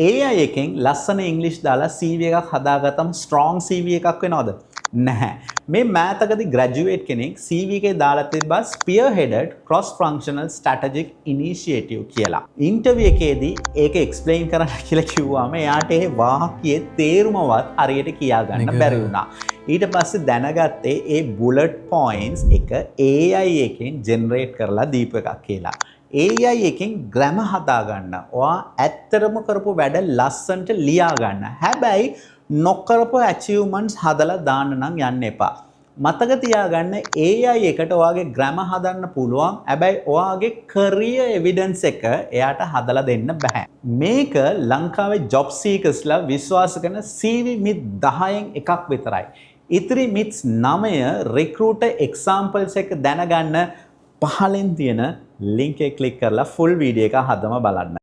AI එකෙන් ලස්සන ඉංග්‍රීසි දාලා CV එකක් හදාගත්තම strong CV එකක් වෙනවද? නැහැ. මේ මෑතකදී ග්‍රැජුවේට් කෙනෙක් CV එකේ දාලා තිබ්බා spearheaded cross functional strategic initiative කියලා. ඉන්ටර්වියු එකේදී ඒක එක්ස්ප්ලেইন කරන්න කියලා කිව්වම එයාට ඒ වාක්‍යයේ තේරුමවත් හරියට කියා ගන්න බැරි වුණා. ඊට පස්සේ දැනගත්තේ ඒ bullet points එක AI එකෙන් ජෙනරේට් කරලා දීප එකක් කියලා. AI එකෙන් ග්‍රැමර් හදාගන්න. ඔයා ඇත්තටම කරපු වැඩ ලස්සනට ලියා ගන්න. හැබැයි නොකරපු achievements හදලා දාන්න නම් යන්න එපා. මතක තියාගන්න AI එකට ඔයාගේ ග්‍රැමර් හදන්න පුළුවන්. හැබැයි ඔයාගේ career evidence එක එයාට හදලා දෙන්න බෑ. මේක ලංකාවේ job seekersලා විශ්වාස කරන CV myth 10න් එකක් විතරයි. ඉතිරි myths 9 recruiter examples එක දැනගන්න පහලින් තියෙන ලින්ක් එක ක්ලික් කරලා ෆුල් වීඩියෝ එක හදම බලන්න.